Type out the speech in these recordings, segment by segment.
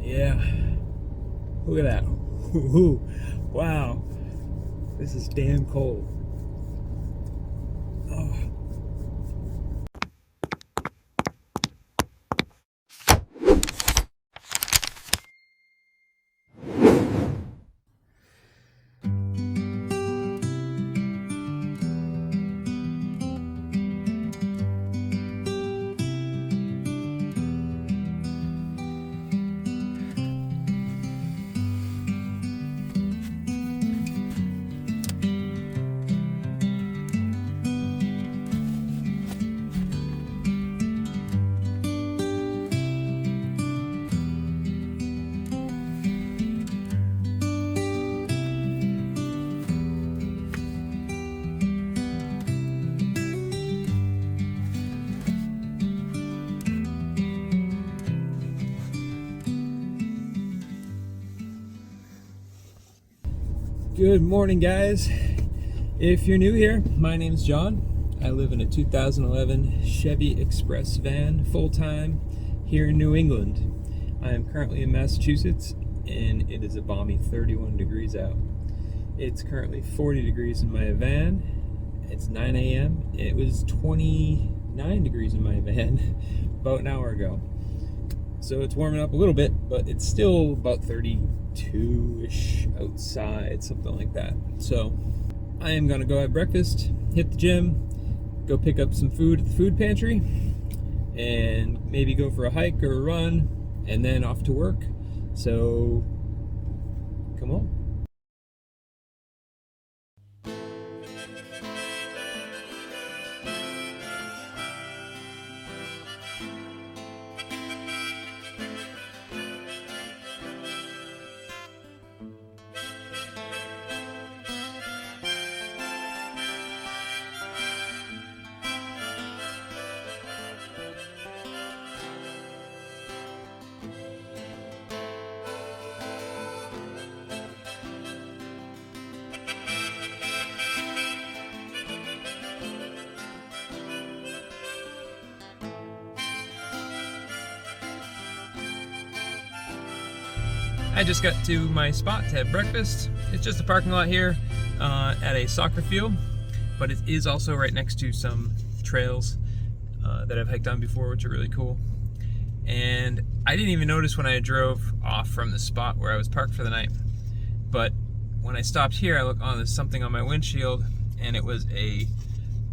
Yeah, look at that. Wow, this is damn cold. Oh. Good morning, guys. If you're new here, my name's John. I live in a 2011 Chevy Express van, full-time, here in New England. I am currently in Massachusetts, and it is a balmy 31 degrees out. It's currently 40 degrees in my van. It's 9 a.m. It was 29 degrees in my van about an hour ago. So it's warming up a little bit, but it's still about 32-ish outside, something like that. So I am gonna go have breakfast, hit the gym, go pick up some food at the food pantry, and maybe go for a hike or a run, and then off to work. So come on. I just got to my spot to have breakfast. It's just a parking lot here at a soccer field, but it is also right next to some trails that I've hiked on before, which are really cool. And I didn't even notice when I drove off from the spot where I was parked for the night, but when I stopped here, I looked on, there's something on my windshield, and it was a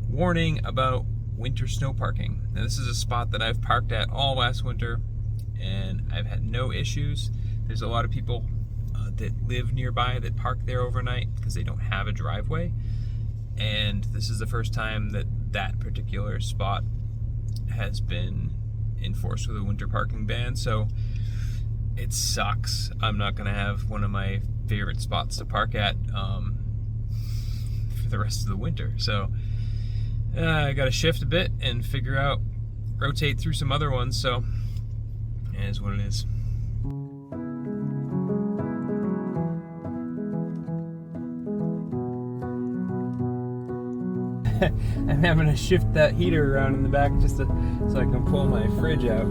warning about winter snow parking. Now, this is a spot that I've parked at all last winter, and I've had no issues. There's a lot of people that live nearby that park there overnight because they don't have a driveway. And this is the first time that that particular spot has been enforced with a winter parking ban. So it sucks. I'm not going to have one of my favorite spots to park at for the rest of the winter. So I got to shift a bit and figure out, rotate through some other ones. So it is what it is. I'm having to shift that heater around in the back just so I can pull my fridge out.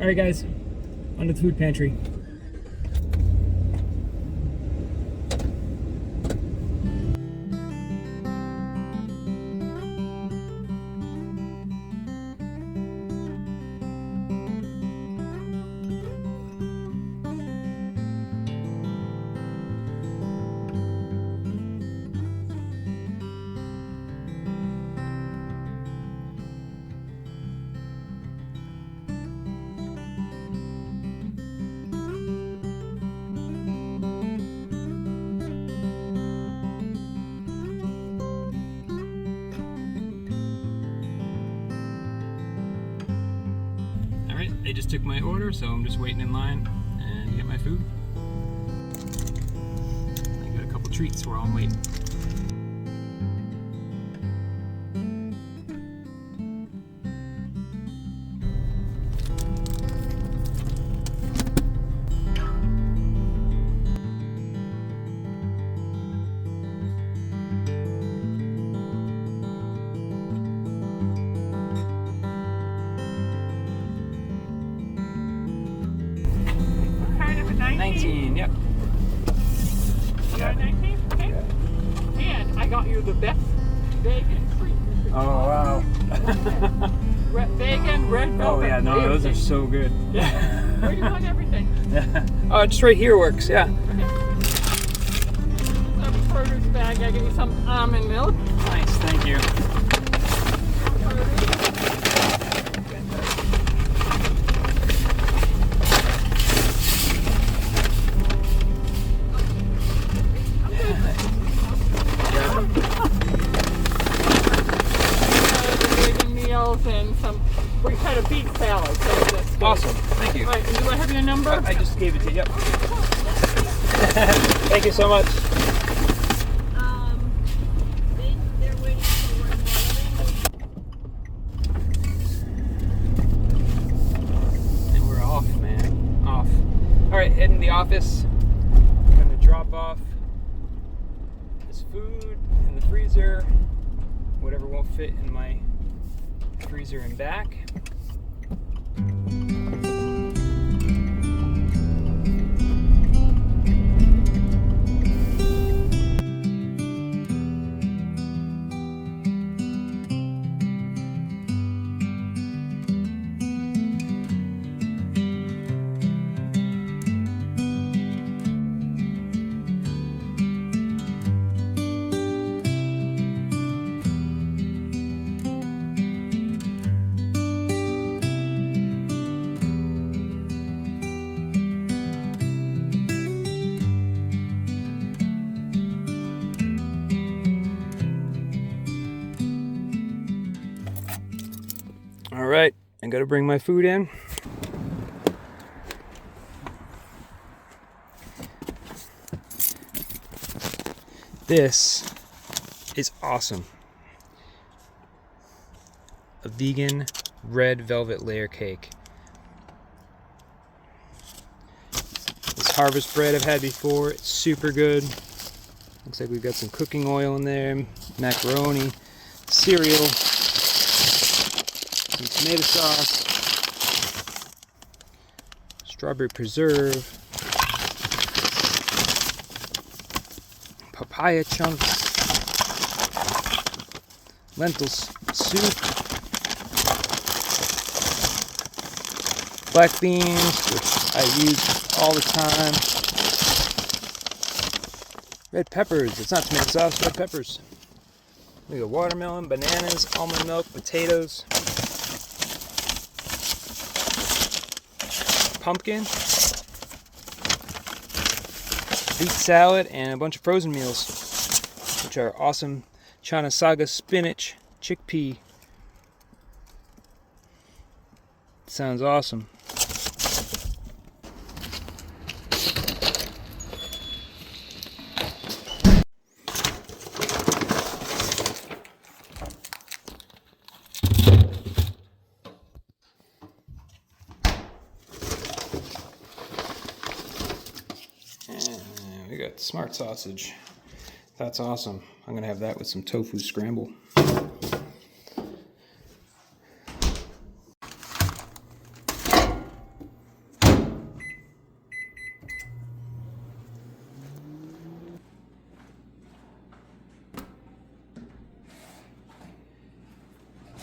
All right, guys, on to the food pantry. They just took my order, so I'm just waiting in line and get my food. I got a couple treats while I'm waiting. Number 19, yep. You got 19? Okay. Yeah. And I got you the best vegan treat. Oh, wow. Vegan, red velvet. Oh, yeah, no, those are so good. Yeah. Where do you want everything? Oh, just right here works, yeah. Okay. Some produce bag. I give you some almond milk. Nice, thank you. And some, we had a beet salad. So that's good. Awesome, thank you. All right, and do I have your number? I just gave it to you, yep. Thank you so much. They're waiting for And we're off, man, off. All right, heading to the office. I'm gonna drop off this food in the freezer, whatever won't fit in my freezer and back. All right, I gotta bring my food in. This is awesome. A vegan red velvet layer cake. This harvest bread I've had before, it's super good. Looks like we've got some cooking oil in there, macaroni, cereal, some tomato sauce, strawberry preserve, papaya chunks, lentil soup, black beans, which I use all the time, red peppers, it's not tomato sauce, red peppers. We got watermelon, bananas, almond milk, potatoes, pumpkin, beet salad, and a bunch of frozen meals, which are awesome. Chana saga spinach, chickpea. Sounds awesome. And we got smart sausage. That's awesome. I'm gonna have that with some tofu scramble.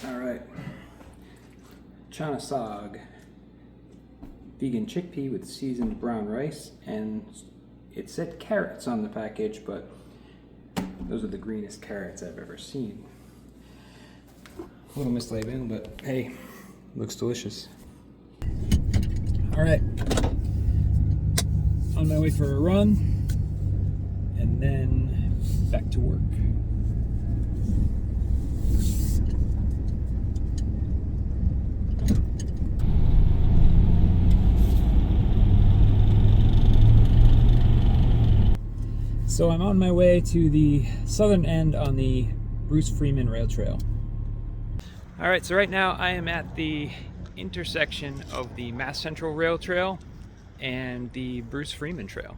All right. Chana sog, vegan chickpea with seasoned brown rice, and it said carrots on the package, but those are the greenest carrots I've ever seen. A little mislabeling, but hey, looks delicious. All right, on my way for a run, and then back to work. So I'm on my way to the southern end on the Bruce Freeman Rail Trail. All right, so right now I am at the intersection of the Mass Central Rail Trail and the Bruce Freeman Trail.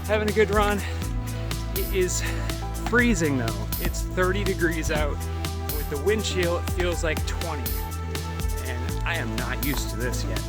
Having a good run. It is freezing though. It's 30 degrees out. With the wind chill, it feels like 20. And I am not used to this yet.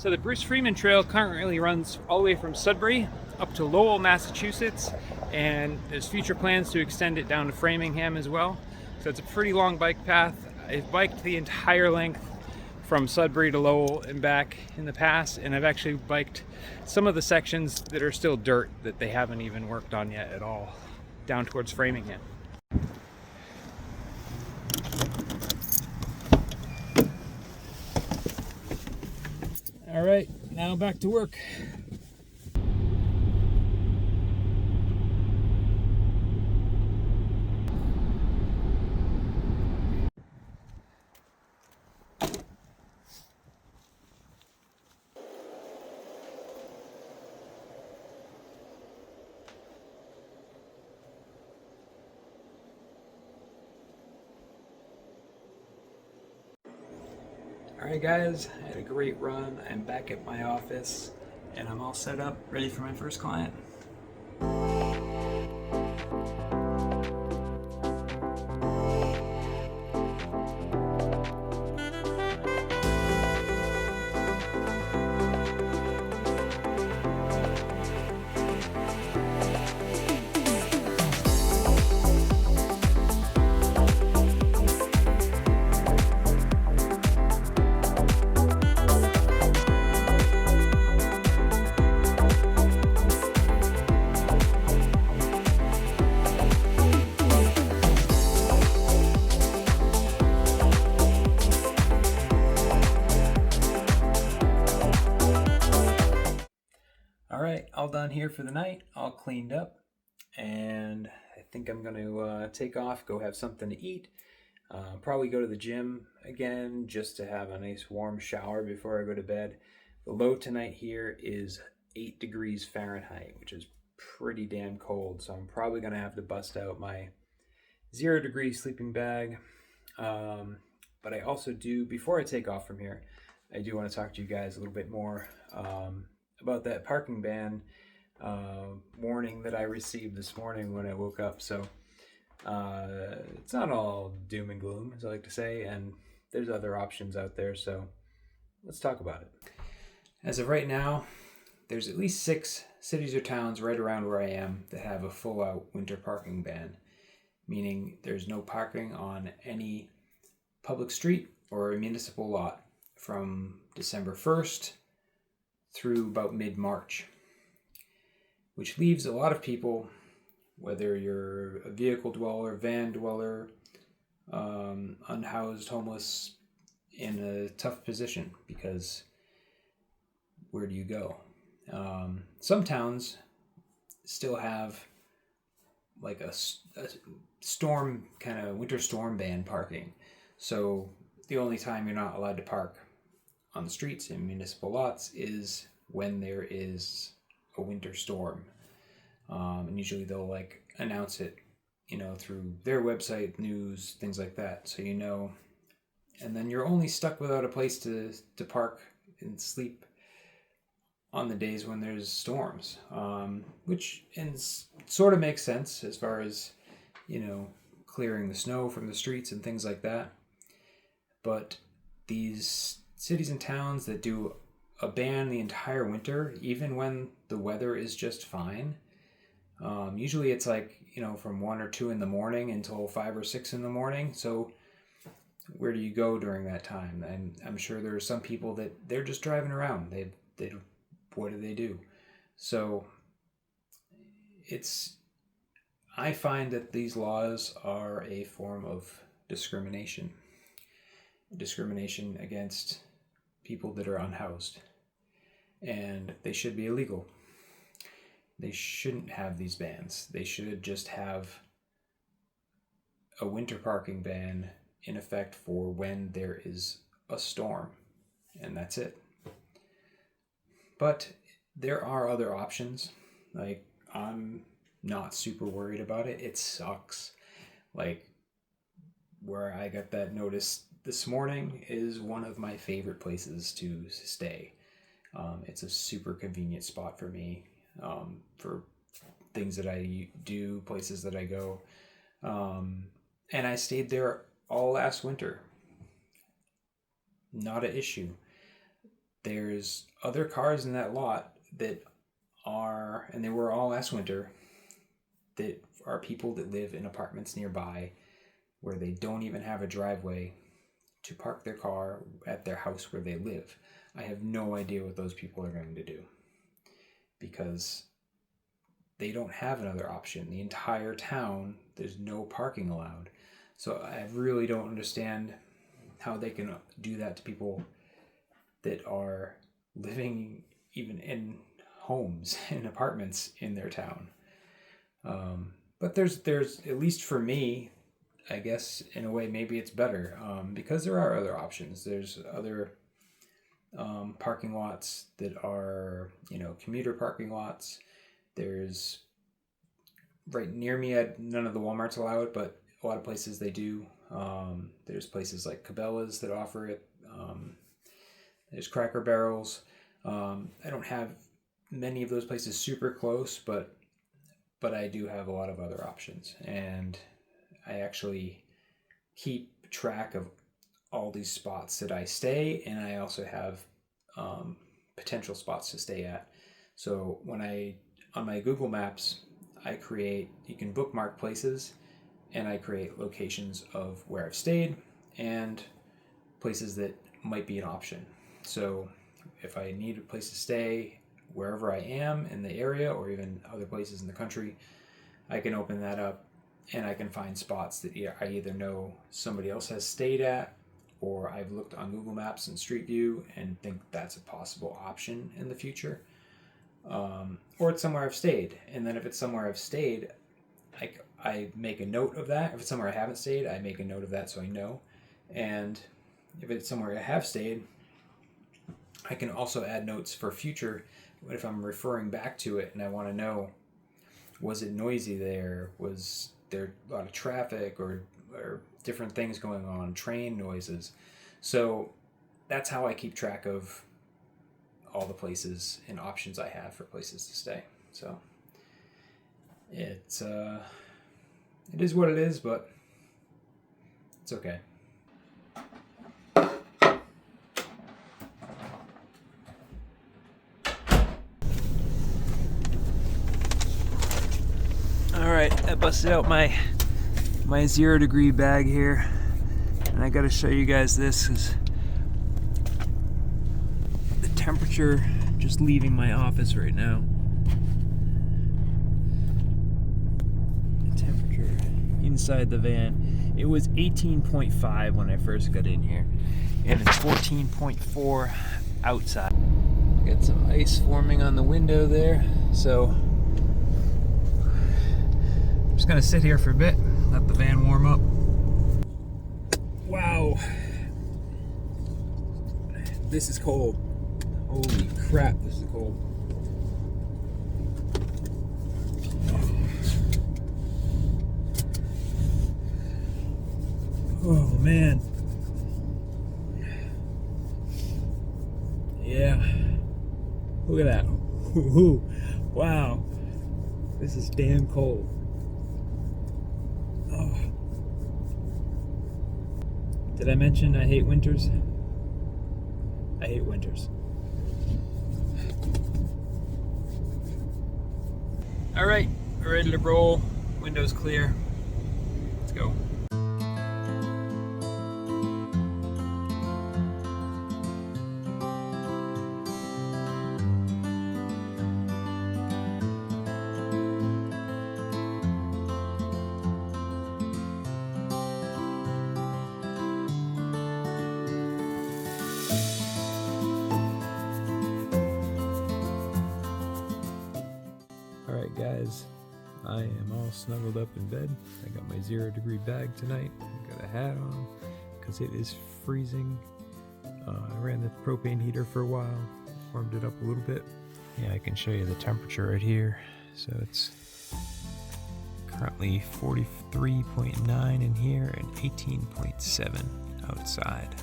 So the Bruce Freeman Trail currently runs all the way from Sudbury up to Lowell, Massachusetts, and there's future plans to extend it down to Framingham as well. So it's a pretty long bike path. I've biked the entire length from Sudbury to Lowell and back in the past, and I've actually biked some of the sections that are still dirt that they haven't even worked on yet at all, down towards Framingham. All right, now back to work. Alright guys, I had a great run. I'm back at my office and I'm all set up, ready for my first client. Alright, all done here for the night, all cleaned up, and I think I'm going to take off, go have something to eat, probably go to the gym again just to have a nice warm shower before I go to bed. The low tonight here is 8 degrees Fahrenheit, which is pretty damn cold, so I'm probably going to have to bust out my 0 degree sleeping bag. But I also do, before I take off from here, I do want to talk to you guys a little bit more about that parking ban warning that I received this morning when I woke up. So it's not all doom and gloom, as I like to say, and there's other options out there, so let's talk about it. As of right now, there's at least 6 cities or towns right around where I am that have a full-out winter parking ban, meaning there's no parking on any public street or municipal lot from December 1st through about mid-March, which leaves a lot of people, whether you're a vehicle dweller, van dweller, unhoused, homeless, in a tough position, because where do you go? Some towns still have like a storm, kind of winter storm ban parking. So the only time you're not allowed to park on the streets in municipal lots is when there is a winter storm. And usually they'll like announce it, through their website, news, things like that. So and then you're only stuck without a place to park and sleep on the days when there's storms, which sort of makes sense as far as, clearing the snow from the streets and things like that. But these cities and towns that do a ban the entire winter, even when the weather is just fine, usually it's like, from 1 or 2 in the morning until 5 or 6 in the morning. So where do you go during that time? And I'm sure there are some people that they're just driving around. They what do they do? So I find that these laws are a form of discrimination against people that are unhoused, and they should be illegal. They shouldn't have these bans. They should just have a winter parking ban in effect for when there is a storm, and that's it. But there are other options. Like, I'm not super worried about it. It sucks. Like, where I got that notice this morning is one of my favorite places to stay. It's a super convenient spot for me, for things that I do, places that I go. And I stayed there all last winter. Not an issue. there's other cars in that lot that are, and they were all last winter, that are people that live in apartments nearby where they don't even have a driveway to park their car at their house where they live. I have no idea what those people are going to do, because they don't have another option. The entire town, there's no parking allowed. So I really don't understand how they can do that to people that are living even in homes and apartments in their town. But there's at least for me, I guess in a way maybe it's better, because there are other options. There's other parking lots that are, commuter parking lots. There's, right near me, none of the Walmarts allow it, but a lot of places they do. There's places like Cabela's that offer it. There's Cracker Barrels. I don't have many of those places super close, but I do have a lot of other options, and I actually keep track of all these spots that I stay, and I also have potential spots to stay at. So on my Google Maps, you can bookmark places, and I create locations of where I've stayed and places that might be an option. So if I need a place to stay wherever I am in the area, or even other places in the country, I can open that up and I can find spots that I either know somebody else has stayed at, or I've looked on Google Maps and Street View and think that's a possible option in the future. Or it's somewhere I've stayed. And then if it's somewhere I've stayed, I make a note of that. If it's somewhere I haven't stayed, I make a note of that so I know. And if it's somewhere I have stayed, I can also add notes for future. If I'm referring back to it and I want to know, was it noisy there? Was there a lot of traffic or different things going on, train noises? So that's how I keep track of all the places and options I have for places to stay. So it is what it is, but it's okay. Alright, I busted out my 0 degree bag here, and I gotta show you guys this. Is the temperature just leaving my office right now. The temperature inside the van, it was 18.5 when I first got in here, and it's 14.4 outside. Got some ice forming on the window there, so just gonna sit here for a bit, let the van warm up. Wow, this is cold. Holy crap, this is cold. Oh man. Yeah. Look at that. Wow. This is damn cold. Oh. Did I mention I hate winters? I hate winters. All right, we're ready to roll. Windows clear. Let's go. Alright guys, I am all snuggled up in bed. I got my 0 degree bag tonight. I got a hat on because it is freezing. I ran the propane heater for a while, warmed it up a little bit. Yeah, I can show you the temperature right here. So it's currently 43.9 in here and 18.7 outside.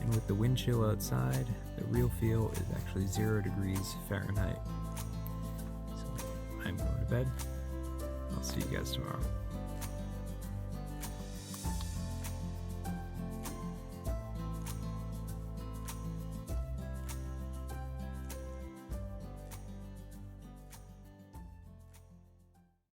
And with the wind chill outside, the real feel is actually 0 degrees Fahrenheit. I'm going to bed. I'll see you guys tomorrow.